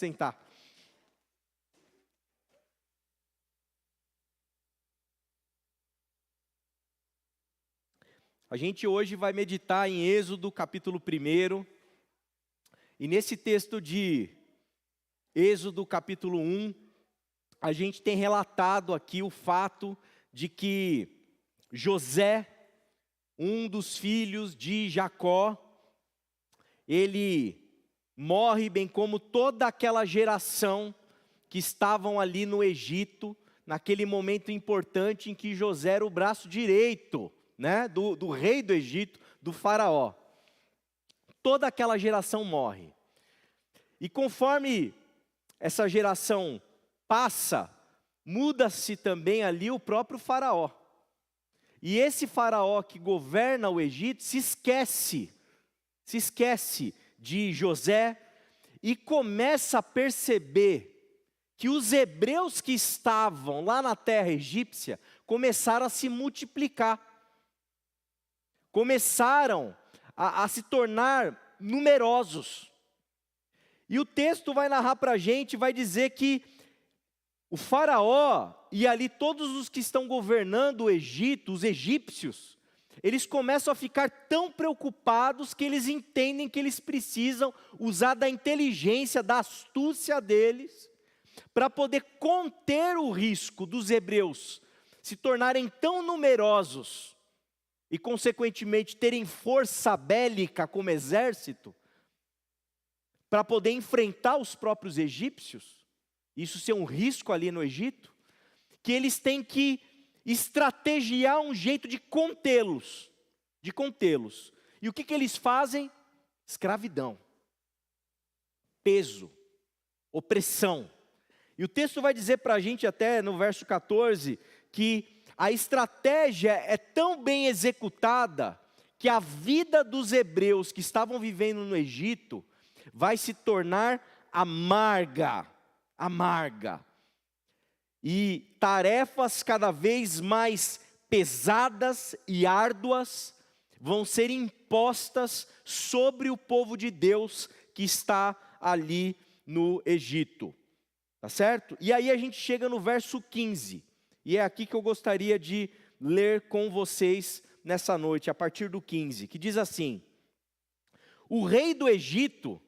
Sentar. A gente hoje vai meditar em Êxodo, capítulo 1. E nesse texto de Êxodo, capítulo 1, a gente tem relatado aqui o fato de que José, um dos filhos de Jacó, ele morre, bem como toda aquela geração que estavam ali no Egito, naquele momento importante em que José era o braço direito, né, do rei do Egito, do faraó. Toda aquela geração morre. E conforme essa geração passa, muda-se também ali o próprio faraó. E esse faraó que governa o Egito se esquece de José e começa a perceber que os hebreus que estavam lá na terra egípcia começaram a se multiplicar, começaram a se tornar numerosos. E o texto vai narrar para a gente, vai dizer que o faraó e ali todos os que estão governando o Egito, os egípcios, eles começam a ficar tão preocupados que eles entendem que eles precisam usar da inteligência, da astúcia deles, para poder conter o risco dos hebreus se tornarem tão numerosos e, consequentemente, terem força bélica como exército, para poder enfrentar os próprios egípcios, isso ser um risco ali no Egito, que eles têm que estrategiar um jeito de contê-los, E o que eles fazem? Escravidão, peso, opressão. E o texto vai dizer para a gente até no verso 14, que a estratégia é tão bem executada, que a vida dos hebreus que estavam vivendo no Egito, vai se tornar amarga. E tarefas cada vez mais pesadas e árduas vão ser impostas sobre o povo de Deus que está ali no Egito. Tá certo? E aí a gente chega no verso 15. E é aqui que eu gostaria de ler com vocês nessa noite, a partir do 15, que diz assim: o rei do Egito,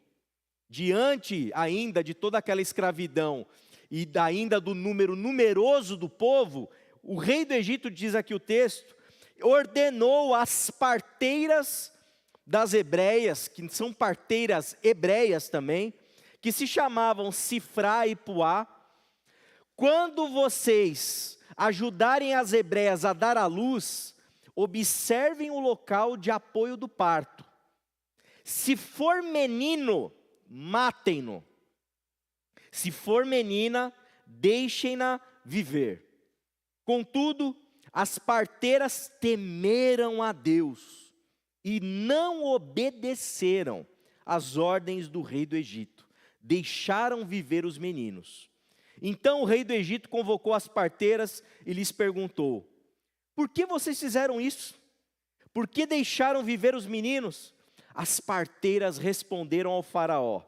diante ainda de toda aquela escravidão e ainda do número numeroso do povo, o rei do Egito, diz aqui o texto, ordenou as parteiras das hebreias, que são parteiras hebreias também, que se chamavam Sifrá e Puá: quando vocês ajudarem as hebreias a dar à luz, observem o local de apoio do parto. Se for menino, matem-no. Se for menina, deixem-na viver. Contudo, as parteiras temeram a Deus e não obedeceram às ordens do rei do Egito. Deixaram viver os meninos. Então o rei do Egito convocou as parteiras e lhes perguntou: por que vocês fizeram isso? Por que deixaram viver os meninos? As parteiras responderam ao faraó: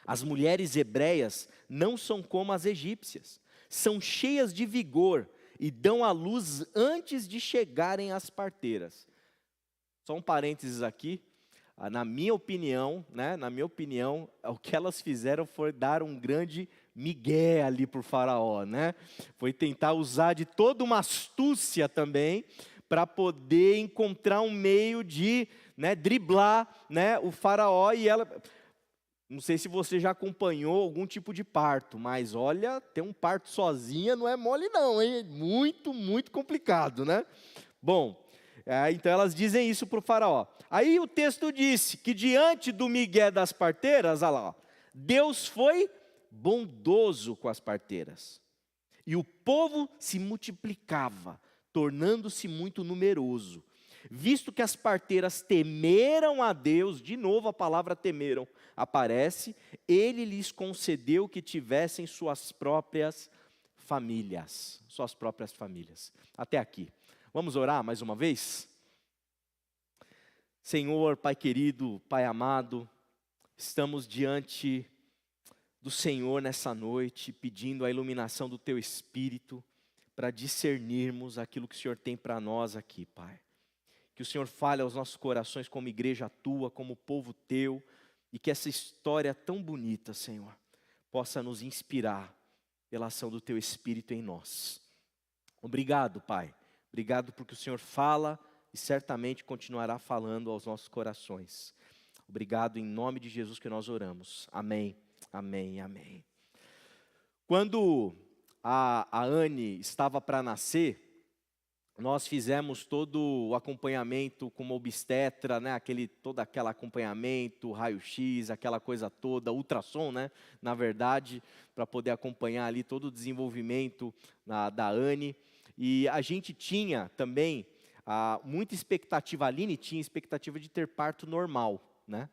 as mulheres hebreias não são como as egípcias, são cheias de vigor e dão à luz antes de chegarem às parteiras. Só um parênteses aqui, na minha opinião, o que elas fizeram foi dar um grande migué ali para o faraó, né? Foi tentar usar de toda uma astúcia também, para poder encontrar um meio de driblar o faraó. E ela, não sei se você já acompanhou algum tipo de parto, mas olha, ter um parto sozinha não é mole não, hein? Muito, muito complicado, né? Bom, então elas dizem isso para o faraó. Aí o texto disse que diante do migué das parteiras, olha lá, Deus foi bondoso com as parteiras. E o povo se multiplicava, tornando-se muito numeroso. Visto que as parteiras temeram a Deus, de novo a palavra temeram aparece, ele lhes concedeu que tivessem suas próprias famílias. Até aqui. Vamos orar mais uma vez? Senhor, Pai querido, Pai amado, estamos diante do Senhor nessa noite, pedindo a iluminação do Teu Espírito, para discernirmos aquilo que o Senhor tem para nós aqui, Pai. Que o Senhor fale aos nossos corações como igreja Tua, como povo Teu, e que essa história tão bonita, Senhor, possa nos inspirar pela ação do Teu Espírito em nós. Obrigado, Pai. Obrigado porque o Senhor fala e certamente continuará falando aos nossos corações. Obrigado, em nome de Jesus que nós oramos. Amém, amém, amém. Quando a Anne estava para nascer, nós fizemos todo o acompanhamento com uma obstetra, né? Todo aquele acompanhamento, raio-x, aquela coisa toda, ultrassom, né? Na verdade, para poder acompanhar ali todo o desenvolvimento da Anne. E a gente tinha também muita expectativa, a Aline tinha expectativa de ter parto normal, né?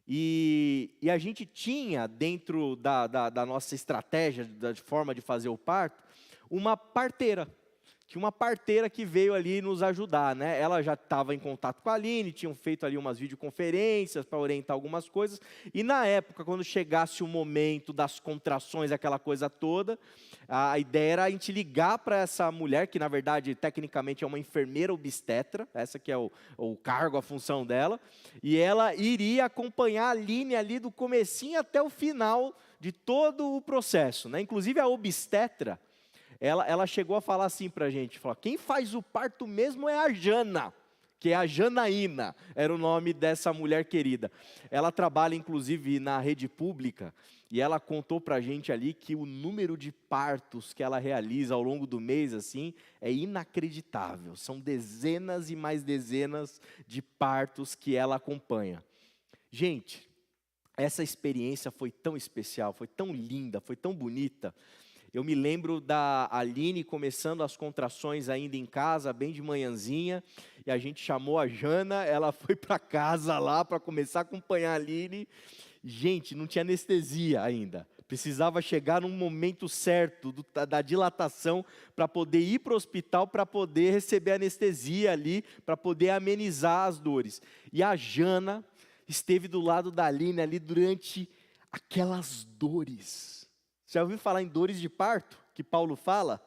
E a gente tinha, dentro da nossa estratégia, da forma de fazer o parto, uma parteira que veio ali nos ajudar, né? Ela já estava em contato com a Aline, tinham feito ali umas videoconferências para orientar algumas coisas, e na época, quando chegasse o momento das contrações, aquela coisa toda, a ideia era a gente ligar para essa mulher, que na verdade, tecnicamente é uma enfermeira obstetra, essa que é o cargo, a função dela, e ela iria acompanhar a Aline ali do comecinho até o final de todo o processo, né? Inclusive a obstetra, ela chegou a falar assim para a gente, falou, quem faz o parto mesmo é a Jana, que é a Janaína, era o nome dessa mulher querida. Ela trabalha inclusive na rede pública, e ela contou para a gente ali que o número de partos que ela realiza ao longo do mês, assim, é inacreditável. São dezenas e mais dezenas de partos que ela acompanha. Gente, essa experiência foi tão especial, foi tão linda, foi tão bonita. Eu me lembro da Aline começando as contrações ainda em casa, bem de manhãzinha, e a gente chamou a Jana, ela foi para casa lá para começar a acompanhar a Aline. Gente, não tinha anestesia ainda, precisava chegar num momento certo da dilatação para poder ir para o hospital, para poder receber anestesia ali, para poder amenizar as dores. E a Jana esteve do lado da Aline ali durante aquelas dores. Já ouviu falar em dores de parto, que Paulo fala?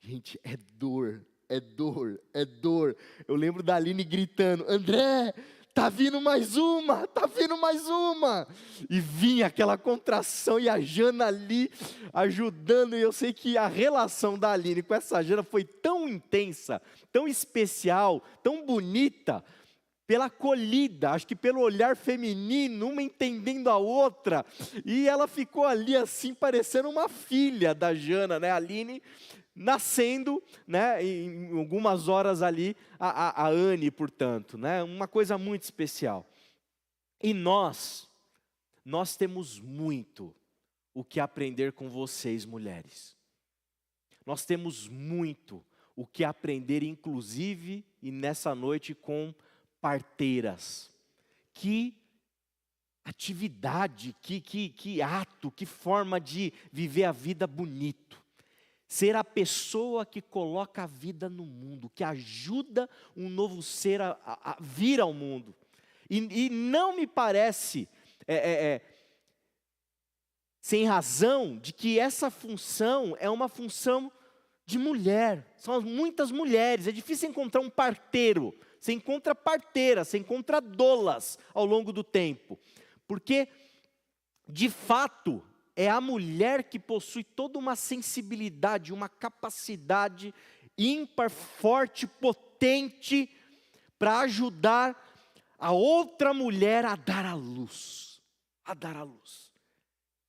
Gente, é dor, é dor, é dor. Eu lembro da Aline gritando, André, tá vindo mais uma, tá vindo mais uma. E vinha aquela contração e a Jana ali ajudando. E eu sei que a relação da Aline com essa Jana foi tão intensa, tão especial, tão bonita, pela acolhida, acho que pelo olhar feminino, uma entendendo a outra, e ela ficou ali assim, parecendo uma filha da Jana, né, a Aline, nascendo, né, em algumas horas ali, a Anne, portanto, né, uma coisa muito especial. E nós temos muito o que aprender com vocês, mulheres. Nós temos muito o que aprender, inclusive, e nessa noite com parteiras. Que atividade, que ato, que forma de viver a vida bonito. Ser a pessoa que coloca a vida no mundo, que ajuda um novo ser a vir ao mundo. E não me parece, sem razão, de que essa função é uma função de mulher. São muitas mulheres, é difícil encontrar um parteiro. Você encontra parteiras, você encontra doulas ao longo do tempo. Porque, de fato, é a mulher que possui toda uma sensibilidade, uma capacidade ímpar, forte, potente, para ajudar a outra mulher a dar à luz. A dar à luz.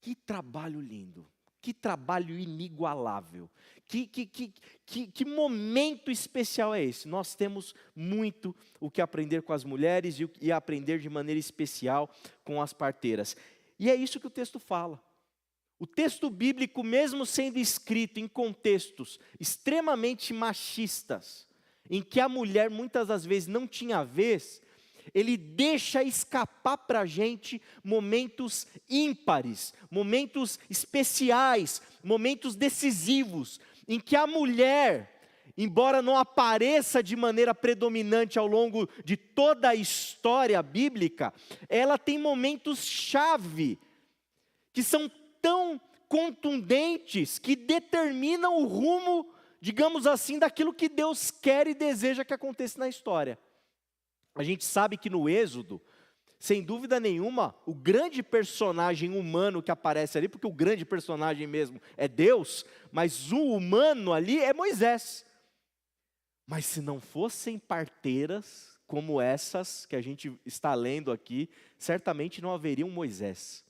Que trabalho lindo. Que trabalho inigualável. Que momento especial é esse? Nós temos muito o que aprender com as mulheres e aprender de maneira especial com as parteiras. E é isso que o texto fala. O texto bíblico, mesmo sendo escrito em contextos extremamente machistas, em que a mulher muitas das vezes não tinha vez, ele deixa escapar para a gente momentos ímpares, momentos especiais, momentos decisivos, em que a mulher, embora não apareça de maneira predominante ao longo de toda a história bíblica, ela tem momentos-chave, que são tão contundentes que determinam o rumo, digamos assim, daquilo que Deus quer e deseja que aconteça na história. A gente sabe que no Êxodo, sem dúvida nenhuma, o grande personagem humano que aparece ali, porque o grande personagem mesmo é Deus, mas o humano ali é Moisés. Mas se não fossem parteiras como essas que a gente está lendo aqui, certamente não haveria um Moisés.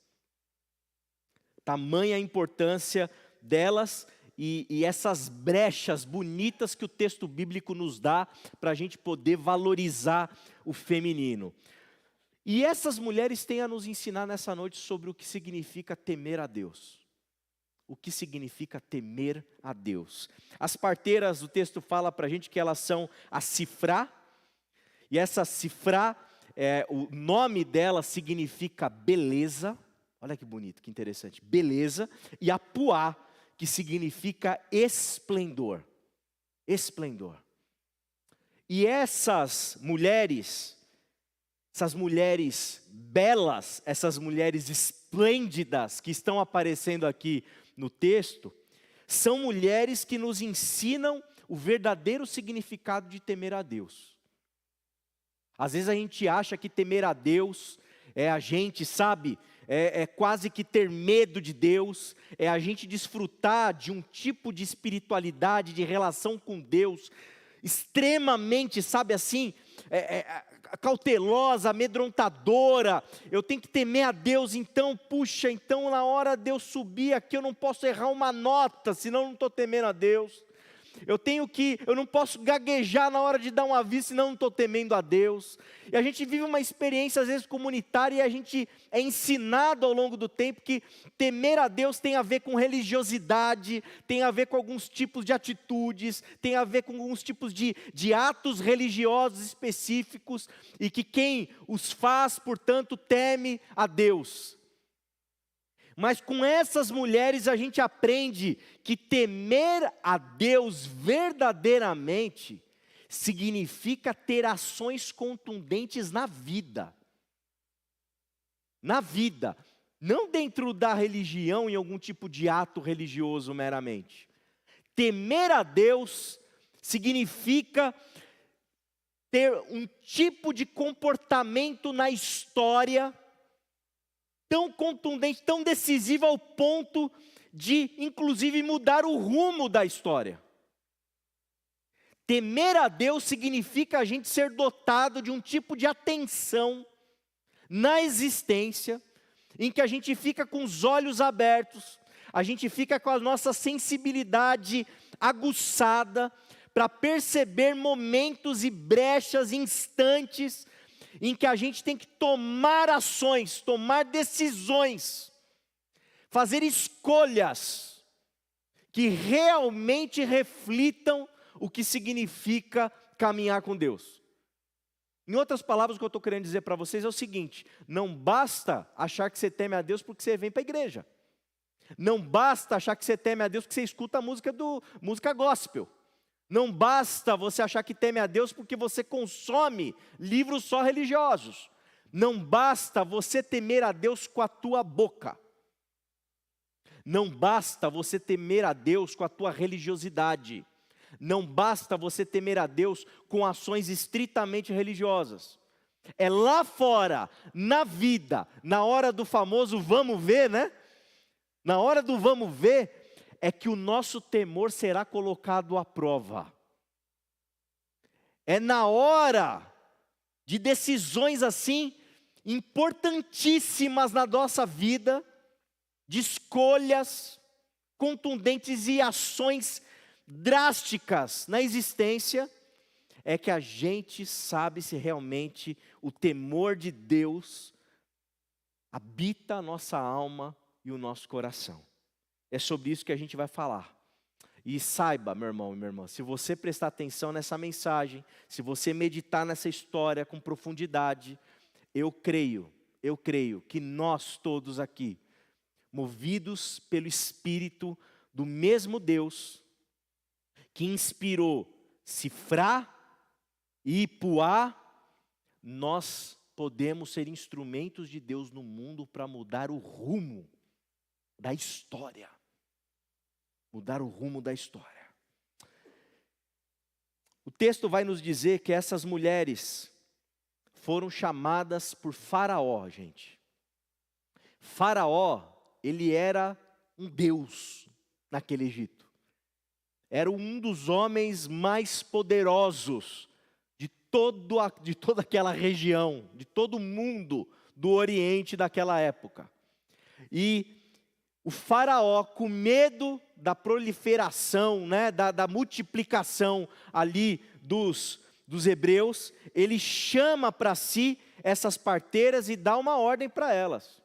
Tamanha a importância delas e essas brechas bonitas que o texto bíblico nos dá para a gente poder valorizar o feminino. E essas mulheres têm a nos ensinar nessa noite sobre o que significa temer a Deus. O que significa temer a Deus. As parteiras, o texto fala para a gente que elas são a Sifrá, e essa Sifrá, o nome dela significa beleza. Olha que bonito, que interessante, beleza. E a Puá, que significa esplendor. Esplendor. E essas mulheres belas, essas mulheres esplêndidas que estão aparecendo aqui no texto, são mulheres que nos ensinam o verdadeiro significado de temer a Deus. Às vezes a gente acha que temer a Deus é a gente, sabe, é quase que ter medo de Deus, é a gente desfrutar de um tipo de espiritualidade, de relação com Deus, extremamente, sabe assim, cautelosa, amedrontadora. Eu tenho que temer a Deus, então, puxa, então na hora de eu subir aqui eu não posso errar uma nota, senão eu não estou temendo a Deus. Eu não posso gaguejar na hora de dar um aviso, senão eu não estou temendo a Deus. E a gente vive uma experiência às vezes comunitária e a gente é ensinado ao longo do tempo que temer a Deus tem a ver com religiosidade, tem a ver com alguns tipos de atitudes, tem a ver com alguns tipos de atos religiosos específicos, e que quem os faz, portanto, teme a Deus. Mas com essas mulheres a gente aprende que temer a Deus verdadeiramente significa ter ações contundentes na vida. Na vida, não dentro da religião, em algum tipo de ato religioso meramente. Temer a Deus significa ter um tipo de comportamento na história tão contundente, tão decisivo ao ponto de, inclusive, mudar o rumo da história. Temer a Deus significa a gente ser dotado de um tipo de atenção na existência, em que a gente fica com os olhos abertos, a gente fica com a nossa sensibilidade aguçada para perceber momentos e brechas, instantes, em que a gente tem que tomar ações, tomar decisões, fazer escolhas que realmente reflitam o que significa caminhar com Deus. Em outras palavras, o que eu estou querendo dizer para vocês é o seguinte: não basta achar que você teme a Deus porque você vem para a igreja. Não basta achar que você teme a Deus porque você escuta música gospel. Não basta você achar que teme a Deus porque você consome livros só religiosos. Não basta você temer a Deus com a tua boca. Não basta você temer a Deus com a tua religiosidade. Não basta você temer a Deus com ações estritamente religiosas. É lá fora, na vida, na hora do famoso vamos ver, né? Na hora do vamos ver, é que o nosso temor será colocado à prova. É na hora de decisões assim, importantíssimas na nossa vida, de escolhas contundentes e ações drásticas na existência, é que a gente sabe se realmente o temor de Deus habita a nossa alma e o nosso coração. É sobre isso que a gente vai falar. E saiba, meu irmão e minha irmã, se você prestar atenção nessa mensagem, se você meditar nessa história com profundidade, eu creio que nós todos aqui, movidos pelo Espírito do mesmo Deus, que inspirou Sifrá e Puá, nós podemos ser instrumentos de Deus no mundo para mudar o rumo da história. Mudar o rumo da história. O texto vai nos dizer que essas mulheres foram chamadas por Faraó, gente. Faraó, ele era um deus naquele Egito. Era um dos homens mais poderosos de toda aquela região, de todo o mundo do Oriente daquela época. E o Faraó, com medo da proliferação, né, da multiplicação ali dos hebreus, ele chama para si essas parteiras e dá uma ordem para elas.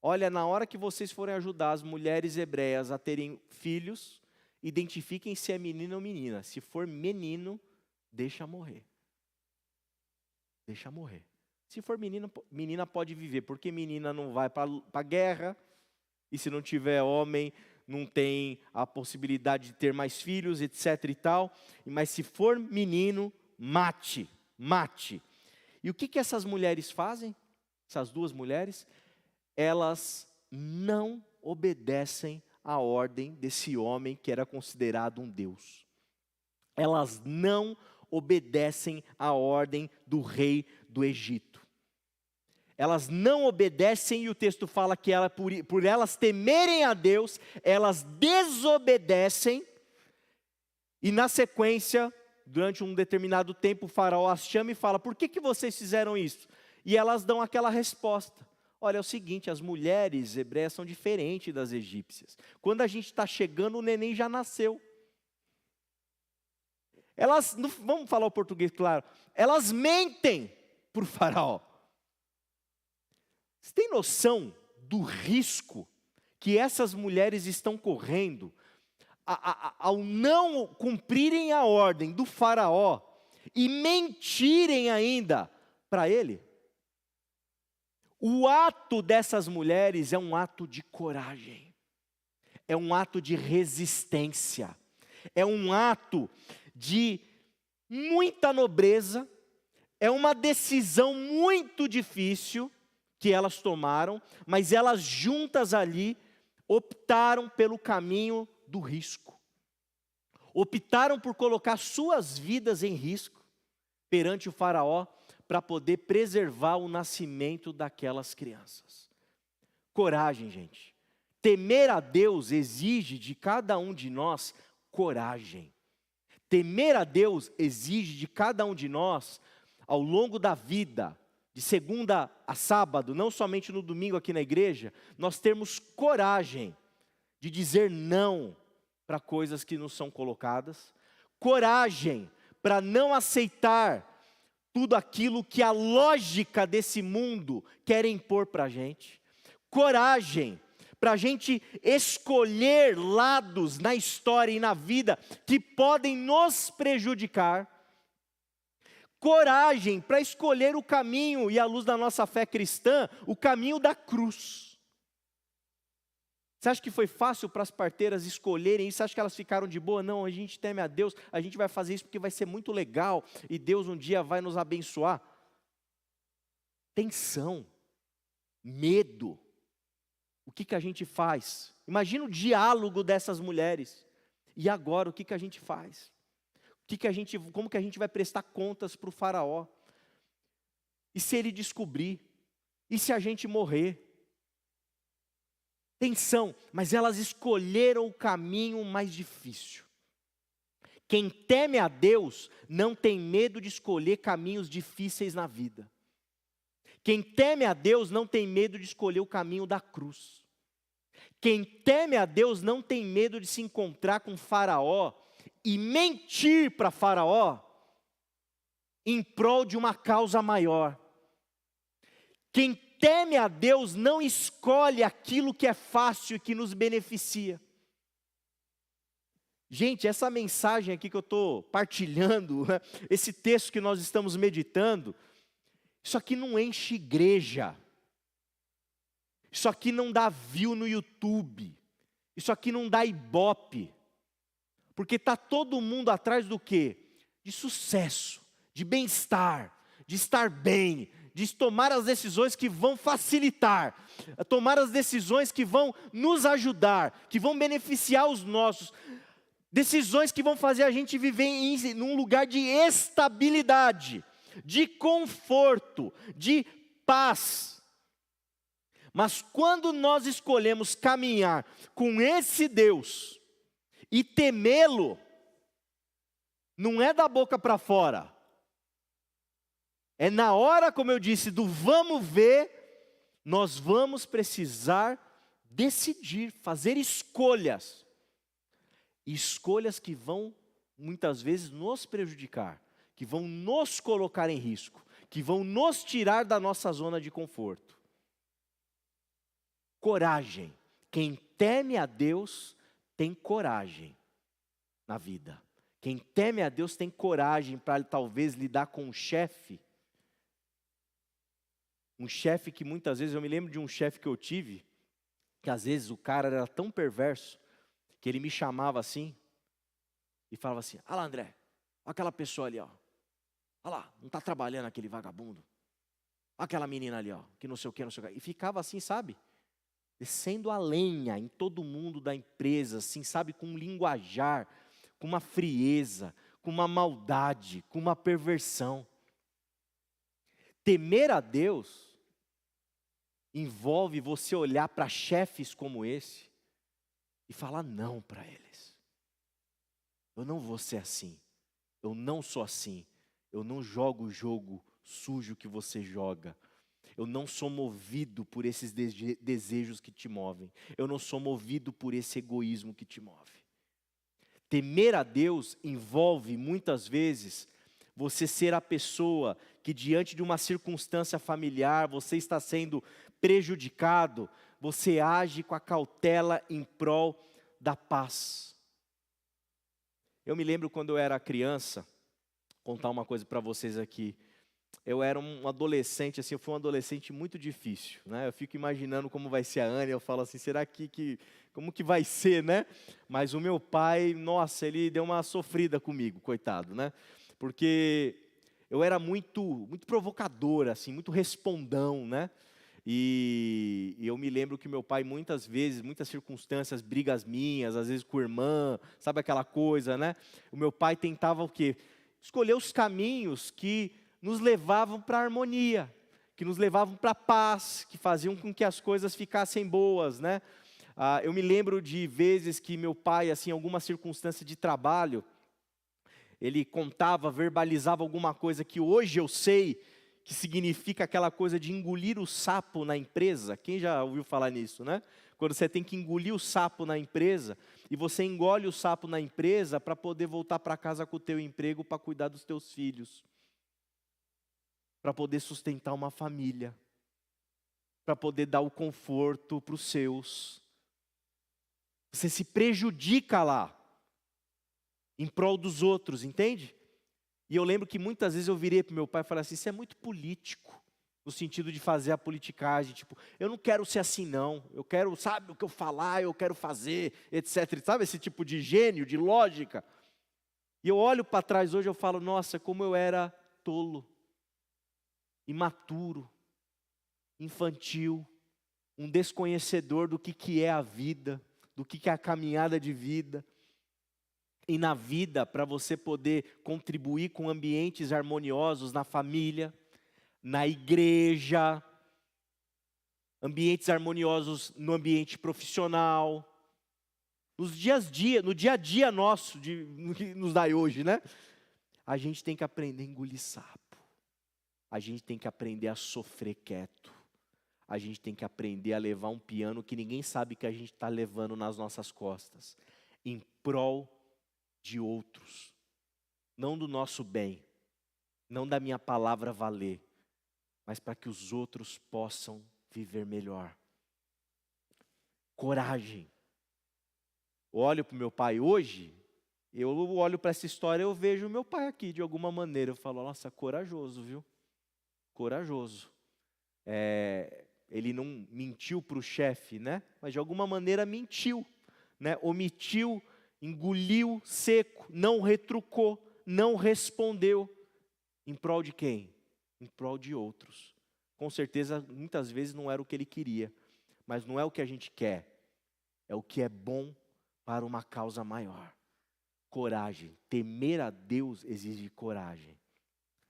Olha, na hora que vocês forem ajudar as mulheres hebreias a terem filhos, identifiquem se é menino ou menina. Se for menino, deixa morrer. Deixa morrer. Se for menino, menina pode viver, porque menina não vai para a guerra, e se não tiver homem, não tem a possibilidade de ter mais filhos, etc e tal. Mas se for menino, mate, mate. E o que essas mulheres fazem? Essas duas mulheres, elas não obedecem à ordem desse homem que era considerado um deus. Elas não obedecem à ordem do rei do Egito. Elas não obedecem, e o texto fala que por elas temerem a Deus, elas desobedecem, e na sequência, durante um determinado tempo, o faraó as chama e fala: por que vocês fizeram isso? E elas dão aquela resposta: olha, é o seguinte, as mulheres hebreias são diferentes das egípcias. Quando a gente está chegando, o neném já nasceu. Elas, vamos falar o português claro, elas mentem para o faraó. Você tem noção do risco que essas mulheres estão correndo ao não cumprirem a ordem do faraó e mentirem ainda para ele? O ato dessas mulheres é um ato de coragem, é um ato de resistência, é um ato de muita nobreza, é uma decisão muito difícil que elas tomaram, mas elas juntas ali optaram pelo caminho do risco. Optaram por colocar suas vidas em risco perante o faraó para poder preservar o nascimento daquelas crianças. Coragem, gente. Temer a Deus exige de cada um de nós coragem. Temer a Deus exige de cada um de nós, ao longo da vida, de segunda a sábado, não somente no domingo aqui na igreja, nós termos coragem de dizer não para coisas que nos são colocadas, coragem para não aceitar tudo aquilo que a lógica desse mundo quer impor para a gente, coragem para a gente escolher lados na história e na vida que podem nos prejudicar, coragem para escolher o caminho, e à luz da nossa fé cristã, o caminho da cruz. Você acha que foi fácil para as parteiras escolherem isso? Você acha que elas ficaram de boa? Não, a gente teme a Deus, a gente vai fazer isso porque vai ser muito legal, e Deus um dia vai nos abençoar. Tensão, medo. O que a gente faz? Imagina o diálogo dessas mulheres. E agora, o que a gente faz? Como que a gente vai prestar contas para o faraó? E se ele descobrir? E se a gente morrer? Tensão, mas elas escolheram o caminho mais difícil. Quem teme a Deus não tem medo de escolher caminhos difíceis na vida. Quem teme a Deus não tem medo de escolher o caminho da cruz. Quem teme a Deus não tem medo de se encontrar com Faraó e mentir para Faraó em prol de uma causa maior. Quem teme a Deus não escolhe aquilo que é fácil e que nos beneficia. Gente, essa mensagem aqui que eu estou partilhando, esse texto que nós estamos meditando, isso aqui não enche igreja. Isso aqui não dá view no YouTube. Isso aqui não dá ibope. Porque está todo mundo atrás do quê? De sucesso, de bem-estar, de estar bem, de tomar as decisões que vão facilitar, tomar as decisões que vão nos ajudar, que vão beneficiar os nossos, decisões que vão fazer a gente viver num lugar de estabilidade, de conforto, de paz. Mas quando nós escolhemos caminhar com esse Deus e temê-lo, não é da boca para fora, é na hora, como eu disse, do vamos ver, nós vamos precisar decidir, fazer escolhas. Escolhas que vão, muitas vezes, nos prejudicar, que vão nos colocar em risco, que vão nos tirar da nossa zona de conforto. Coragem. Quem teme a Deus tem coragem na vida. Quem teme a Deus tem coragem para talvez lidar com um chefe. Um chefe que muitas vezes, eu me lembro de um chefe que eu tive, que às vezes o cara era tão perverso, que ele me chamava assim, e falava assim, olha lá André, olha aquela pessoa ali, ó. Olha lá, não está trabalhando aquele vagabundo. Olha aquela menina ali, ó, que não sei o que, não sei o que. E ficava assim, sabe? Descendo a lenha em todo mundo da empresa, assim, sabe? Com um linguajar, com uma frieza, com uma maldade, com uma perversão. Temer a Deus envolve você olhar para chefes como esse e falar não para eles. Eu não vou ser assim. Eu não sou assim. Eu não jogo o jogo sujo que você joga. Eu não sou movido por esses desejos que te movem. Eu não sou movido por esse egoísmo que te move. Temer a Deus envolve, muitas vezes, você ser a pessoa que diante de uma circunstância familiar, você está sendo prejudicado, você age com a cautela em prol da paz. Eu me lembro quando eu era criança, contar uma coisa para vocês aqui. Eu era um adolescente, assim, eu fui um adolescente muito difícil, né? Eu fico imaginando como vai ser a Ana, eu falo assim, será como que vai ser, né? Mas o meu pai, nossa, ele deu uma sofrida comigo, coitado, né? Porque eu era muito provocador, assim, muito respondão, né? E eu me lembro que meu pai muitas vezes, muitas circunstâncias, brigas minhas, às vezes com a irmã, sabe aquela coisa, né? O meu pai tentava o quê? Escolher os caminhos que nos levavam para a harmonia, que nos levavam para a paz, que faziam com que as coisas ficassem boas, né? Eu me lembro de vezes que meu pai, assim, em alguma circunstância de trabalho, ele contava, verbalizava alguma coisa que hoje eu sei que significa aquela coisa de engolir o sapo na empresa. Quem já ouviu falar nisso, né? Quando você tem que engolir o sapo na empresa, e você engole o sapo na empresa para poder voltar para casa com o teu emprego, para cuidar dos teus filhos, para poder sustentar uma família, para poder dar o conforto para os seus. Você se prejudica lá, em prol dos outros, entende? E eu lembro que muitas vezes eu virei para o meu pai e falei assim, isso é muito político, no sentido de fazer a politicagem, tipo, eu não quero ser assim não, eu quero, sabe, o que eu falar, eu quero fazer, etc. Sabe esse tipo de gênio, de lógica? E eu olho para trás hoje e eu falo, nossa, como eu era tolo, imaturo, infantil, um desconhecedor do que é a vida, do que é a caminhada de vida. E na vida, para você poder contribuir com ambientes harmoniosos na família, na igreja, ambientes harmoniosos no ambiente profissional, no dia a dia nosso, no que nos dá hoje, né? A gente tem que aprender a engolir sapo. A gente tem que aprender a sofrer quieto. A gente tem que aprender a levar um piano que ninguém sabe que a gente está levando nas nossas costas, em prol de outros, não do nosso bem, não da minha palavra valer, mas para que os outros possam viver melhor. Coragem. Eu olho para o meu pai hoje, eu olho para essa história, eu vejo o meu pai aqui de alguma maneira, eu falo, nossa, corajoso, viu? Corajoso. Ele não mentiu para o chefe, né? Mas de alguma maneira mentiu, né? Omitiu, engoliu seco, não retrucou, não respondeu. Em prol de quem? Em prol de outros. Com certeza, muitas vezes não era o que ele queria, mas não é o que a gente quer, é o que é bom para uma causa maior. Coragem, temer a Deus exige coragem.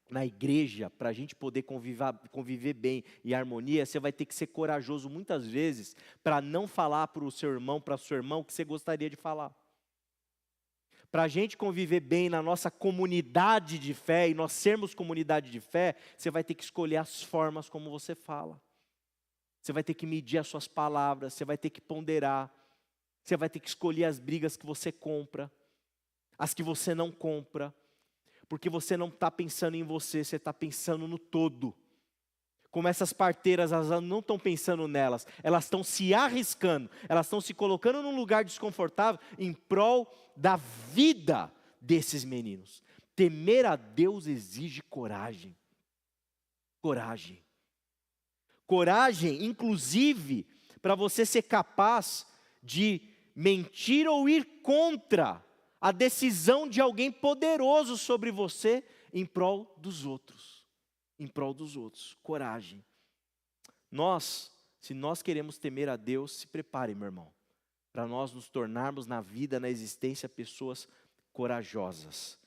Na igreja, para a gente poder conviver bem e harmonia, você vai ter que ser corajoso muitas vezes para não falar para o seu irmão, para a sua irmã o que você gostaria de falar. Para a gente conviver bem na nossa comunidade de fé e nós sermos comunidade de fé, você vai ter que escolher as formas como você fala. Você vai ter que medir as suas palavras, você vai ter que ponderar, você vai ter que escolher as brigas que você compra, as que você não compra, porque você não está pensando em você, você está pensando no todo. Como essas parteiras, elas não estão pensando nelas, elas estão se arriscando, elas estão se colocando num lugar desconfortável em prol da vida desses meninos. Temer a Deus exige coragem. Coragem. Coragem, inclusive, para você ser capaz de mentir ou ir contra a decisão de alguém poderoso sobre você em prol dos outros. Em prol dos outros. Coragem. Se nós queremos temer a Deus, se prepare, meu irmão, para nós nos tornarmos na vida, na existência, pessoas corajosas,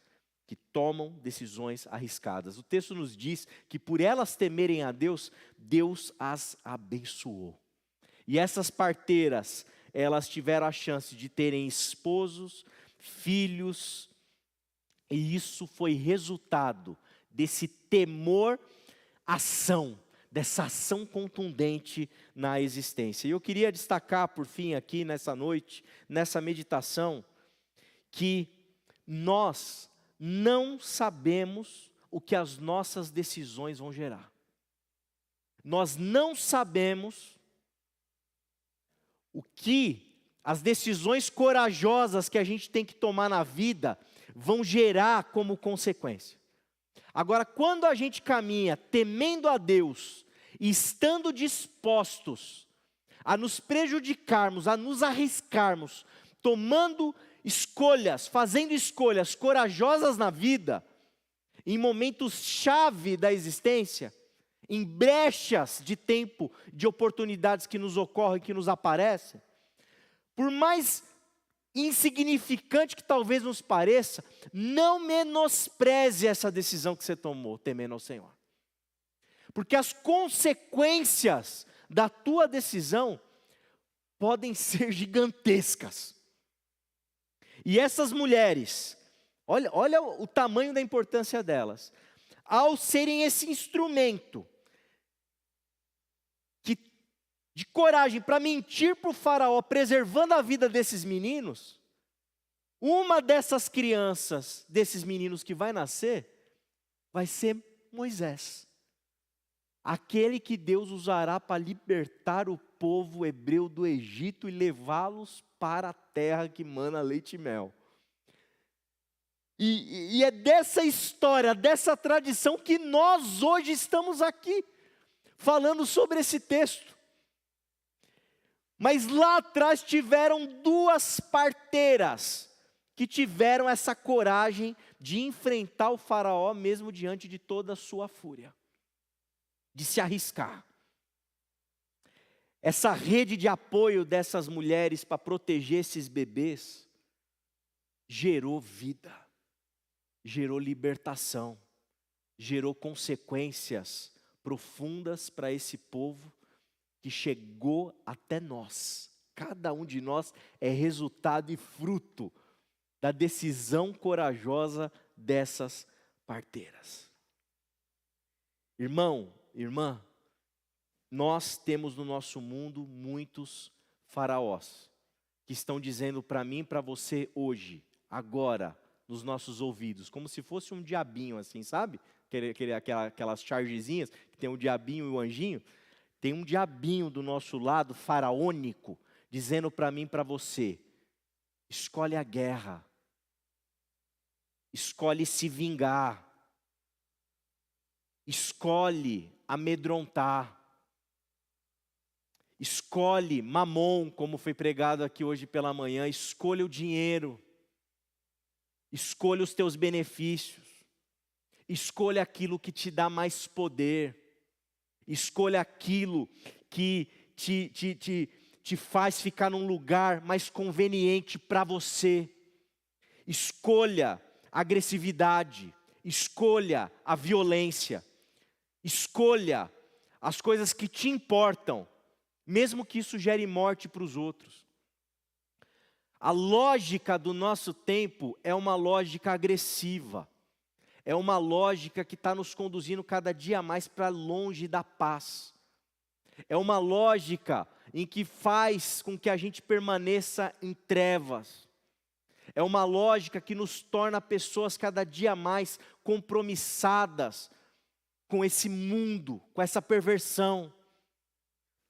que tomam decisões arriscadas. O texto nos diz que por elas temerem a Deus, Deus as abençoou. E essas parteiras, elas tiveram a chance de terem esposos, filhos, e isso foi resultado desse temor, ação, dessa ação contundente na existência. E eu queria destacar, por fim, aqui nessa noite, nessa meditação, que nós não sabemos o que as nossas decisões vão gerar. Nós não sabemos o que as decisões corajosas que a gente tem que tomar na vida vão gerar como consequência. Agora, quando a gente caminha temendo a Deus e estando dispostos a nos prejudicarmos, a nos arriscarmos, tomando escolhas, fazendo escolhas corajosas na vida, em momentos chave da existência, em brechas de tempo, de oportunidades que nos ocorrem, que nos aparecem, por mais insignificante que talvez nos pareça, não menospreze essa decisão que você tomou, temendo ao Senhor. Porque as consequências da tua decisão podem ser gigantescas. E essas mulheres, olha o tamanho da importância delas, ao serem esse instrumento de coragem para mentir para o faraó, preservando a vida desses meninos, uma dessas crianças, desses meninos que vai nascer, vai ser Moisés. Aquele que Deus usará para libertar o povo hebreu do Egito e levá-los para a terra que mana leite e mel. E é dessa história, dessa tradição que nós hoje estamos aqui, falando sobre esse texto. Mas lá atrás tiveram duas parteiras que tiveram essa coragem de enfrentar o faraó mesmo diante de toda a sua fúria, de se arriscar. Essa rede de apoio dessas mulheres para proteger esses bebês gerou vida, gerou libertação, gerou consequências profundas para esse povo que chegou até nós. Cada um de nós é resultado e fruto da decisão corajosa dessas parteiras. Irmão, irmã, nós temos no nosso mundo muitos faraós que estão dizendo para mim e para você hoje, agora, nos nossos ouvidos, como se fosse um diabinho assim, sabe? Aquelas chargezinhas que tem o diabinho e o anjinho. Tem um diabinho do nosso lado, faraônico, dizendo para mim e para você, escolhe a guerra, escolhe se vingar, escolhe amedrontar, escolhe mamon, como foi pregado aqui hoje pela manhã, escolha o dinheiro, escolha os teus benefícios, escolha aquilo que te dá mais poder, Escolha aquilo que te faz ficar num lugar mais conveniente para você. Escolha a agressividade, escolha a violência, escolha as coisas que te importam, mesmo que isso gere morte para os outros. A lógica do nosso tempo é uma lógica agressiva, é uma lógica que está nos conduzindo cada dia mais para longe da paz. É uma lógica em que faz com que a gente permaneça em trevas. É uma lógica que nos torna pessoas cada dia mais compromissadas com esse mundo, com essa perversão.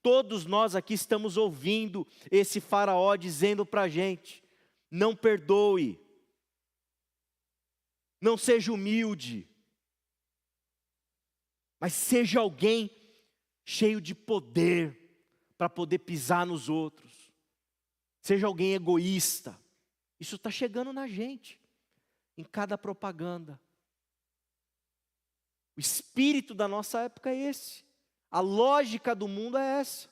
Todos nós aqui estamos ouvindo esse faraó dizendo para a gente: não perdoe, não seja humilde, mas seja alguém cheio de poder para poder pisar nos outros. Seja alguém egoísta. Isso está chegando na gente, em cada propaganda. O espírito da nossa época é esse. A lógica do mundo é essa.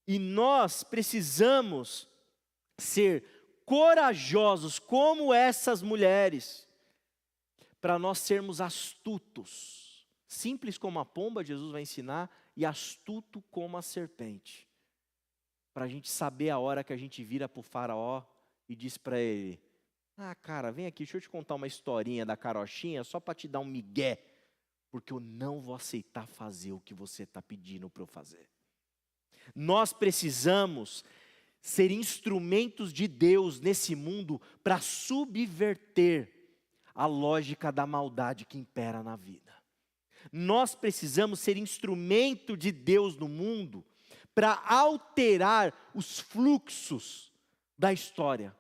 E nós precisamos ser corajosos como essas mulheres, para nós sermos astutos. Simples como a pomba, Jesus vai ensinar, e astuto como a serpente. Para a gente saber a hora que a gente vira para o faraó e diz para ele: ah, cara, vem aqui, deixa eu te contar uma historinha da carochinha, só para te dar um migué, porque eu não vou aceitar fazer o que você está pedindo para eu fazer. Nós precisamos ser instrumentos de Deus nesse mundo para subverter a lógica da maldade que impera na vida. Nós precisamos ser instrumento de Deus no mundo para alterar os fluxos da história,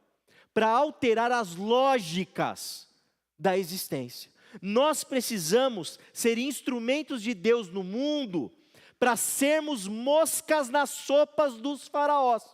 para alterar as lógicas da existência. Nós precisamos ser instrumentos de Deus no mundo para sermos moscas nas sopas dos faraós.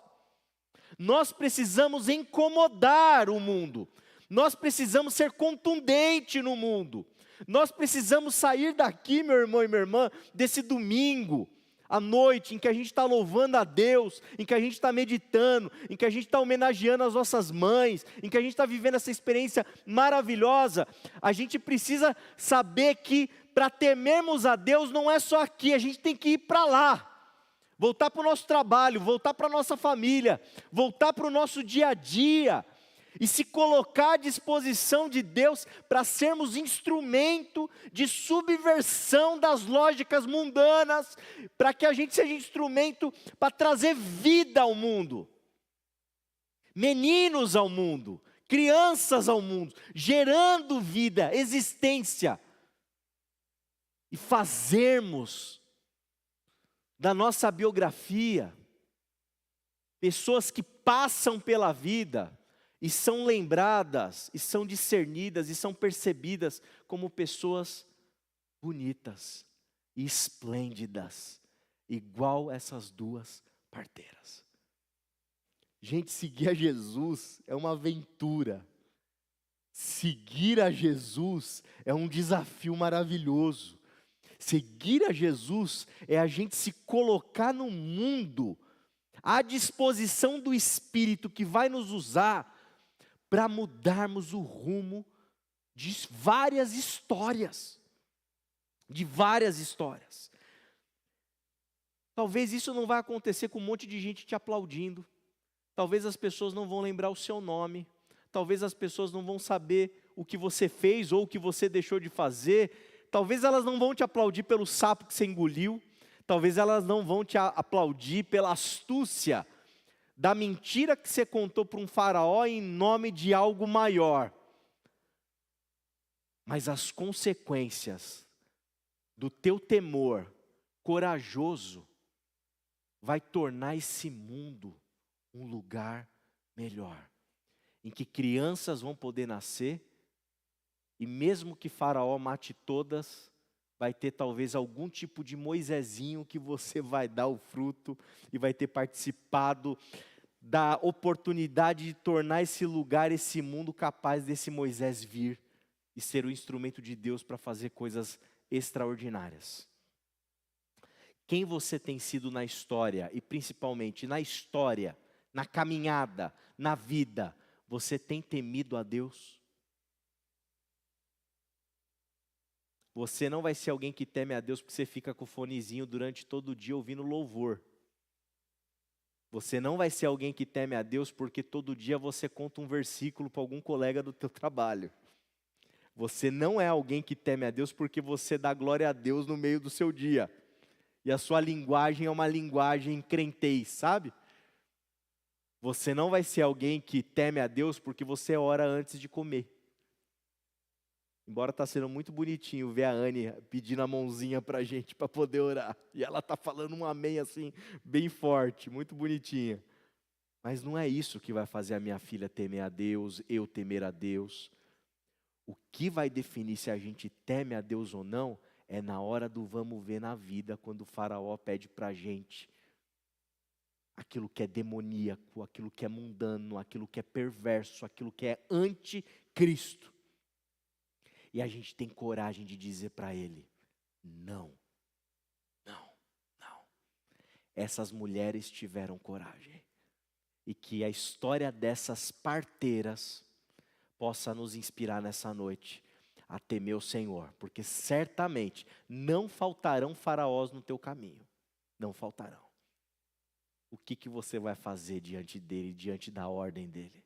Nós precisamos incomodar o mundo. Nós precisamos ser contundente no mundo. Nós precisamos sair daqui, meu irmão e minha irmã, desse domingo à noite, em que a gente está louvando a Deus, em que a gente está meditando, em que a gente está homenageando as nossas mães, em que a gente está vivendo essa experiência maravilhosa. A gente precisa saber que para temermos a Deus não é só aqui, a gente tem que ir para lá. Voltar para o nosso trabalho, voltar para a nossa família, voltar para o nosso dia a dia, e se colocar à disposição de Deus para sermos instrumento de subversão das lógicas mundanas, para que a gente seja instrumento para trazer vida ao mundo, meninos ao mundo, crianças ao mundo, gerando vida, existência, e fazermos da nossa biografia pessoas que passam pela vida e são lembradas, e são discernidas, e são percebidas como pessoas bonitas e esplêndidas, igual essas duas parteiras. Gente, seguir a Jesus é uma aventura. Seguir a Jesus é um desafio maravilhoso. Seguir a Jesus é a gente se colocar no mundo à disposição do Espírito que vai nos usar para mudarmos o rumo de várias histórias. De várias histórias. Talvez isso não vai acontecer com um monte de gente te aplaudindo. Talvez as pessoas não vão lembrar o seu nome. Talvez as pessoas não vão saber o que você fez ou o que você deixou de fazer. Talvez elas não vão te aplaudir pelo sapo que você engoliu. Talvez elas não vão te aplaudir pela astúcia da mentira que você contou para um faraó em nome de algo maior. Mas as consequências do teu temor corajoso vai tornar esse mundo um lugar melhor, em que crianças vão poder nascer, e mesmo que Faraó mate todas, vai ter talvez algum tipo de Moisésinho que você vai dar o fruto, e vai ter participado da oportunidade de tornar esse lugar, esse mundo capaz desse Moisés vir, e ser o instrumento de Deus para fazer coisas extraordinárias. quem você tem sido na história, e principalmente na história, na caminhada, na vida, você tem temido a Deus? Você não vai ser alguém que teme a Deus porque você fica com o fonezinho durante todo o dia ouvindo louvor. Você não vai ser alguém que teme a Deus porque todo dia você conta um versículo para algum colega do teu trabalho. Você não é alguém que teme a Deus porque você dá glória a Deus no meio do seu dia. E a sua linguagem é uma linguagem crentez, sabe? Você não vai ser alguém que teme a Deus porque você ora antes de comer. Embora está sendo muito bonitinho ver a Anne pedindo a mãozinha para a gente para poder orar. E ela está falando um amém assim, bem forte, muito bonitinha. Mas não é isso que vai fazer a minha filha temer a Deus, eu temer a Deus. O que vai definir se a gente teme a Deus ou não é na hora do vamos ver na vida, quando o faraó pede para a gente aquilo que é demoníaco, aquilo que é mundano, aquilo que é perverso, aquilo que é anticristo. E a gente tem coragem de dizer para ele, não, não, não. Essas mulheres tiveram coragem. E que a história dessas parteiras possa nos inspirar nessa noite a temer o Senhor. Porque certamente não faltarão faraós no teu caminho. Não faltarão. O que você vai fazer diante dele, diante da ordem dele?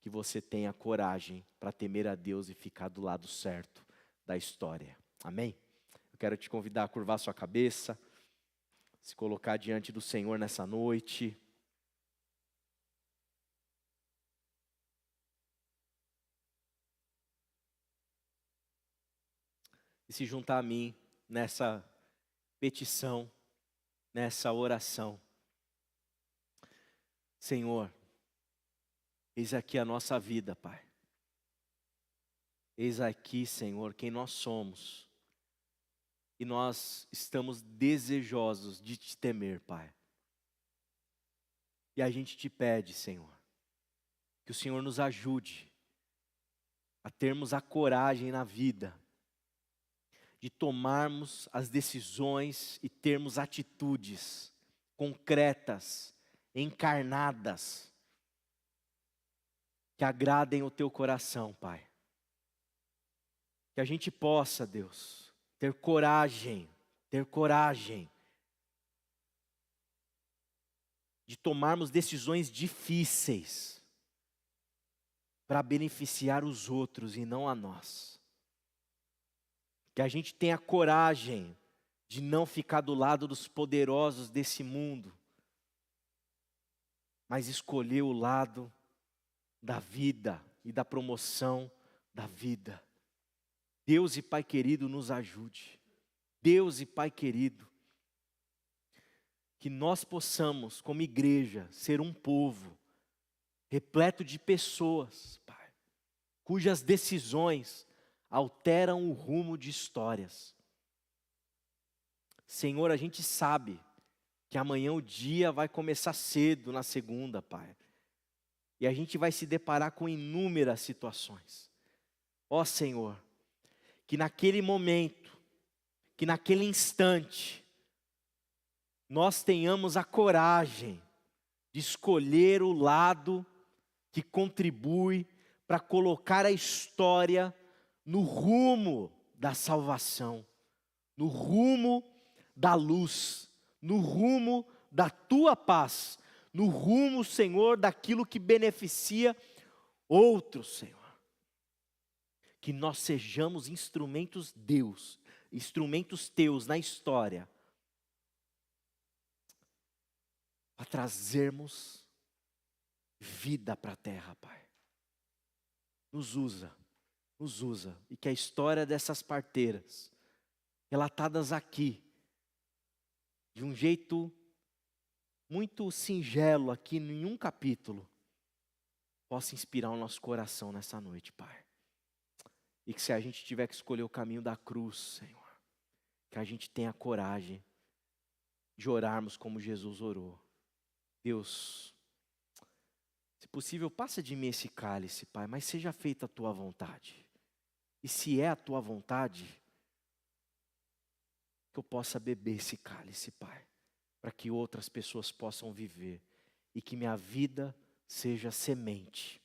Que você tenha coragem para temer a Deus e ficar do lado certo da história. Amém? Eu quero te convidar a curvar sua cabeça, se colocar diante do Senhor nessa noite. E se juntar a mim nessa petição, nessa oração. Senhor, eis aqui a nossa vida, Pai. Eis aqui, Senhor, quem nós somos. E nós estamos desejosos de te temer, Pai. E a gente te pede, Senhor, que o Senhor nos ajude a termos a coragem na vida de tomarmos as decisões e termos atitudes concretas, encarnadas, que agradem o teu coração, Pai. Que a gente possa, Deus, ter coragem de tomarmos decisões difíceis para beneficiar os outros e não a nós. Que a gente tenha coragem de não ficar do lado dos poderosos desse mundo, mas escolher o lado da vida e da promoção da vida. Deus e Pai querido, nos ajude. Deus e Pai querido, que nós possamos, como igreja, ser um povo repleto de pessoas, Pai, cujas decisões alteram o rumo de histórias. Senhor, a gente sabe que amanhã o dia vai começar cedo na segunda, Pai. E a gente vai se deparar com inúmeras situações. Ó Senhor, que naquele momento, que naquele instante, nós tenhamos a coragem de escolher o lado que contribui para colocar a história no rumo da salvação, no rumo da luz, no rumo da tua paz, no rumo, Senhor, daquilo que beneficia outros, Senhor. Que nós sejamos instrumentos teus na história, para trazermos vida para a terra, Pai. Nos usa, e que a história dessas parteiras, relatadas aqui, de um jeito muito singelo aqui em um capítulo, possa inspirar o nosso coração nessa noite, Pai. E que se a gente tiver que escolher o caminho da cruz, Senhor, que a gente tenha coragem de orarmos como Jesus orou. Deus, se possível, passa de mim esse cálice, Pai, mas seja feita a tua vontade. E se é a tua vontade, que que eu possa beber esse cálice, Pai, para que outras pessoas possam viver e que minha vida seja semente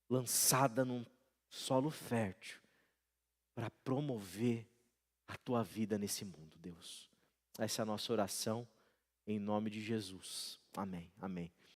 lançada num solo fértil para promover a tua vida nesse mundo, Deus. Essa é a nossa oração, em nome de Jesus. Amém, amém.